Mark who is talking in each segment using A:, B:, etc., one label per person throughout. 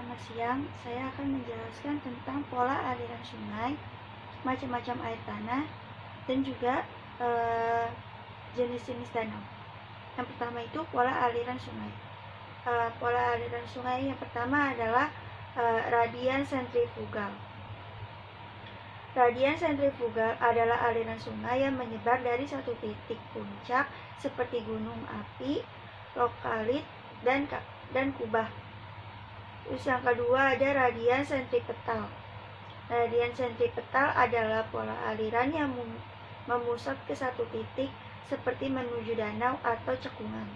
A: Selamat siang, saya akan menjelaskan tentang pola aliran sungai, macam-macam air tanah, dan juga jenis-jenis danau. Yang pertama itu pola aliran sungai. Pola aliran sungai yang pertama adalah radian sentrifugal. Radian sentrifugal adalah aliran sungai yang menyebar dari satu titik puncak seperti gunung api, lokalit, dan kubah. Terus yang kedua ada radian sentripetal. Radian sentripetal adalah pola aliran yang memusat ke satu titik seperti menuju danau atau cekungan.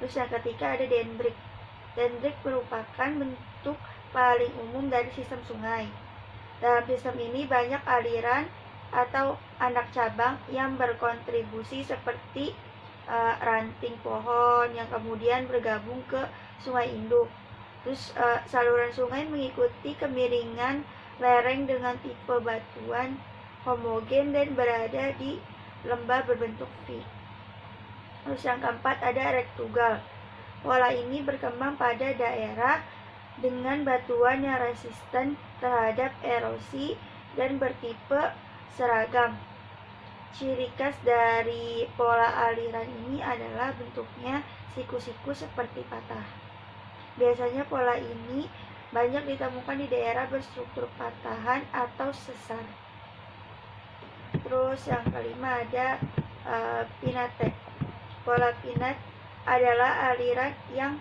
A: Terus yang ketiga ada dendrik. Dendrik merupakan bentuk paling umum dari sistem sungai. Dalam sistem ini banyak aliran atau anak cabang yang berkontribusi seperti ranting pohon yang kemudian bergabung ke sungai induk. Terus saluran sungai mengikuti kemiringan lereng dengan tipe batuan homogen dan berada di lembah berbentuk V. Terus yang keempat ada rektugal. Pola ini berkembang pada daerah dengan batuan yang resisten terhadap erosi dan bertipe seragam. Ciri khas dari pola aliran ini adalah bentuknya siku-siku seperti patah. Biasanya pola ini banyak ditemukan di daerah berstruktur patahan atau sesar. Terus yang kelima ada pinate. Pola pinat adalah aliran yang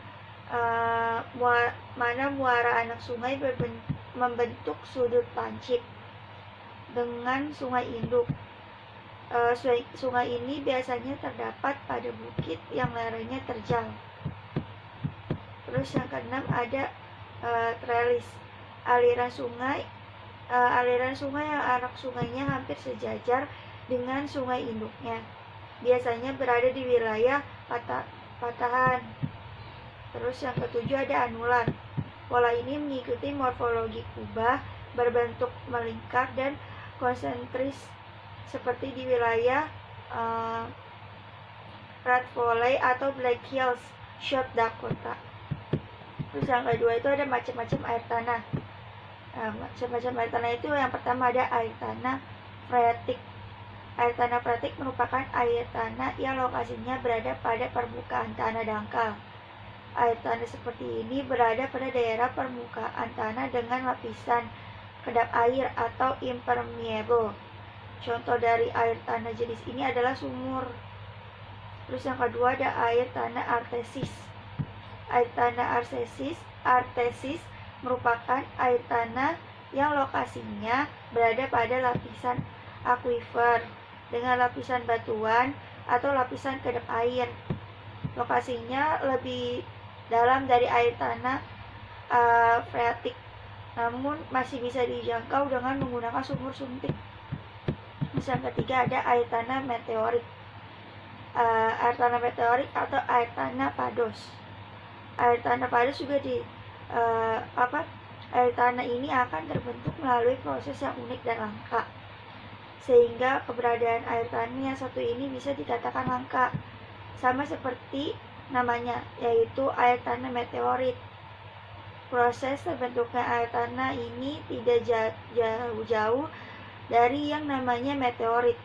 A: mana muara anak sungai membentuk sudut lancip dengan sungai induk. Sungai ini biasanya terdapat pada bukit yang lerengnya terjal. Terus yang keenam ada trellis. Aliran sungai yang anak sungainya hampir sejajar dengan sungai induknya. Biasanya berada di wilayah patahan. Terus yang ketujuh ada anular. Pola ini mengikuti morfologi kubah berbentuk melingkar dan konsentris seperti di wilayah Red Valley atau Black Hills, South Dakota. Terus yang kedua itu ada macam-macam air tanah. Macam-macam air tanah itu yang pertama ada air tanah freatik. Air tanah freatik merupakan air tanah yang lokasinya berada pada permukaan tanah dangkal. Air tanah seperti ini berada pada daerah permukaan tanah dengan lapisan kedap air atau impermeable. Contoh dari air tanah jenis ini adalah sumur. Terus yang kedua ada air tanah artesis. Air tanah artesis merupakan air tanah yang lokasinya berada pada lapisan akuifer dengan lapisan batuan atau lapisan kedap air. Lokasinya lebih dalam dari air tanah freatik, namun masih bisa dijangkau dengan menggunakan sumur suntik. Terus yang ketiga ada air tanah meteorik. Air tanah meteorik atau air tanah pados. Air tanah pados juga air tanah ini akan terbentuk melalui proses yang unik dan langka, sehingga keberadaan air tanah yang satu ini bisa dikatakan langka, sama seperti namanya, yaitu air tanah meteorit. Proses terbentuknya air tanah ini tidak jauh-jauh dari yang namanya meteorit.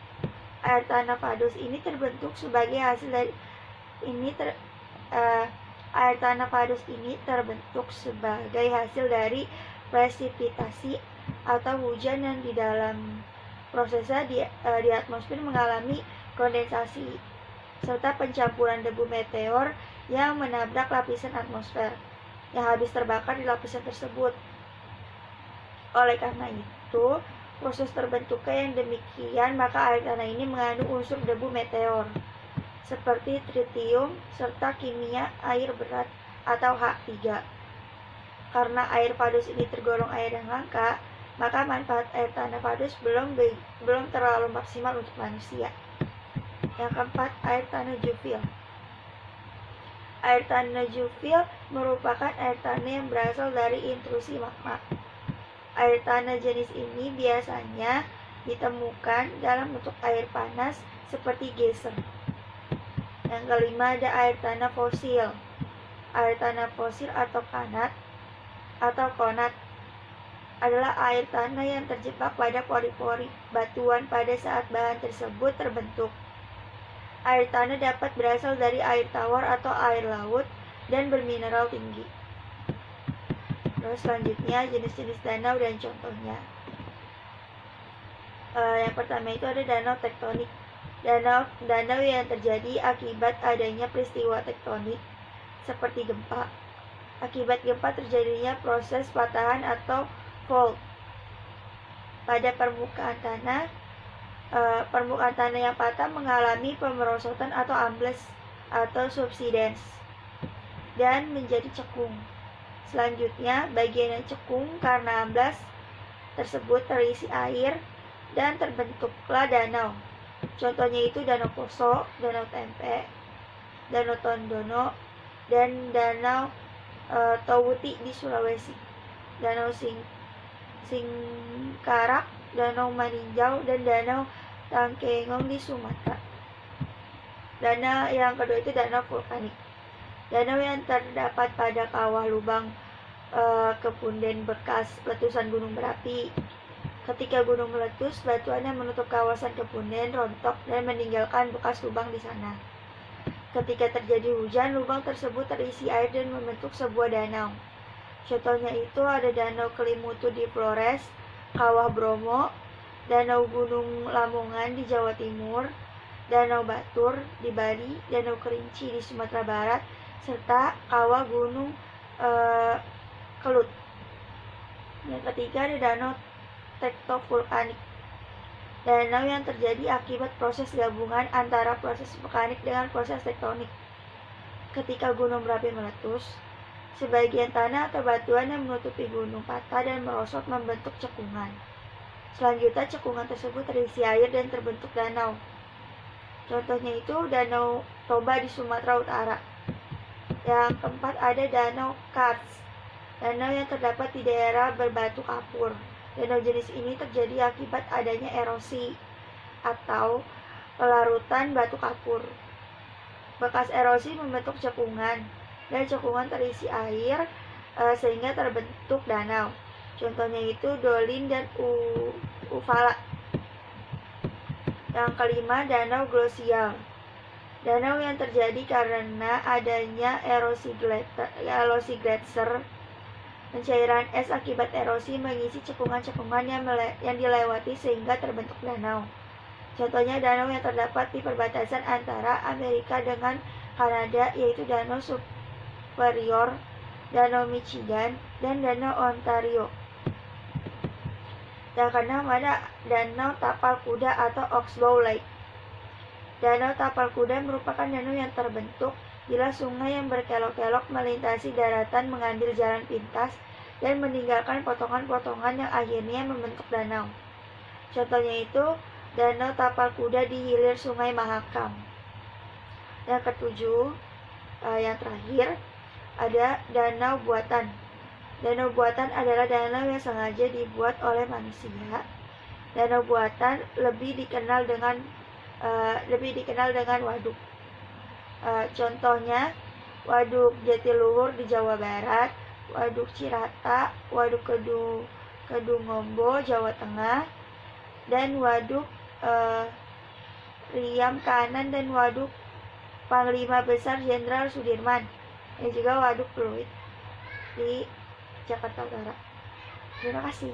A: Air tanah pados ini terbentuk sebagai hasil dari air tanah pados ini terbentuk sebagai hasil dari presipitasi atau hujan yang di dalam prosesnya di atmosfer mengalami kondensasi serta pencampuran debu meteor yang menabrak lapisan atmosfer yang habis terbakar di lapisan tersebut. Oleh karena itu, proses terbentuknya yang demikian, maka air tanah ini mengandung unsur debu meteor seperti tritium serta kimia air berat atau H3. Karena air pados ini tergolong air yang langka, maka manfaat air tanah pados belum terlalu maksimal untuk manusia. Yang keempat, air tanah juvil. Air tanah juvil merupakan air tanah yang berasal dari intrusi magma. Air tanah jenis ini biasanya ditemukan dalam bentuk air panas seperti geyser. Yang kelima ada air tanah fosil. Air tanah fosil atau kanat atau konat adalah air tanah yang terjebak pada pori-pori batuan pada saat bahan tersebut terbentuk. Air tanah dapat berasal dari air tawar atau air laut dan bermineral tinggi. Terus selanjutnya jenis-jenis danau dan contohnya. Yang pertama itu ada danau tektonik. Danau yang terjadi akibat adanya peristiwa tektonik seperti gempa. Akibat gempa terjadinya proses patahan atau fault pada permukaan tanah. Permukaan tanah yang patah mengalami pemerosotan atau ambles atau subsidence dan menjadi cekung. Selanjutnya, bagian yang cekung karena amblas tersebut terisi air dan terbentuklah danau. Contohnya itu Danau Poso, Danau Tempe, Danau Tondono, dan Danau Towuti di Sulawesi, Danau Singkarak, Danau Maninjau, dan Danau Tangkengong di Sumatera. Danau yang kedua itu danau vulkanik. Danau yang terdapat pada kawah lubang kepunden bekas letusan gunung berapi. Ketika gunung meletus, batuan yang menutup kawasan kepunden rontok dan meninggalkan bekas lubang di sana. Ketika terjadi hujan, lubang tersebut terisi air dan membentuk sebuah danau. Contohnya itu ada Danau Kelimutu di Flores, Kawah Bromo, Danau Gunung Lamongan di Jawa Timur, Danau Batur di Bali, Danau Kerinci di Sumatera Barat, serta Kawah Gunung Kelut. Yang ketiga ada danau tektovulkanik. Danau yang terjadi akibat proses gabungan antara proses vulkanik dengan proses tektonik. Ketika gunung berapi meletus, sebagian tanah atau batuan yang menutupi gunung patah dan merosot membentuk cekungan. Selanjutnya cekungan tersebut terisi air dan terbentuk danau. Contohnya itu Danau Toba di Sumatera Utara. Yang keempat ada Danau Karst, danau yang terdapat di daerah berbatu kapur. Danau jenis ini terjadi akibat adanya erosi atau pelarutan batu kapur. Bekas erosi membentuk cekungan, dan cekungan terisi air sehingga terbentuk danau. Contohnya itu Dolin dan Uvala. Yang kelima, danau glosial. Danau yang terjadi karena adanya erosi gletser. Pencairan es akibat erosi mengisi cekungan-cekungan yang dilewati sehingga terbentuk danau. Contohnya danau yang terdapat di perbatasan antara Amerika dengan Kanada, yaitu Danau Superior, Danau Michigan, dan Danau Ontario. Yang keenam ada Danau Tapal Kuda atau Oxbow Lake. Danau Tapal Kuda merupakan danau yang terbentuk bila sungai yang berkelok-kelok melintasi daratan mengambil jalan pintas dan meninggalkan potongan-potongan yang akhirnya membentuk danau. Contohnya itu Danau Tapal Kuda di hilir Sungai Mahakam. Yang ketujuh, yang terakhir, ada danau buatan. Danau buatan adalah danau yang sengaja dibuat oleh manusia. Danau buatan lebih dikenal dengan waduk. Contohnya Waduk Jatiluhur di Jawa Barat, Waduk Cirata, Waduk Kedungombo Jawa Tengah, dan Waduk Riam Kanan, dan Waduk Panglima Besar Jenderal Sudirman, dan juga Waduk Pluit di Jakarta Utara. Terima kasih.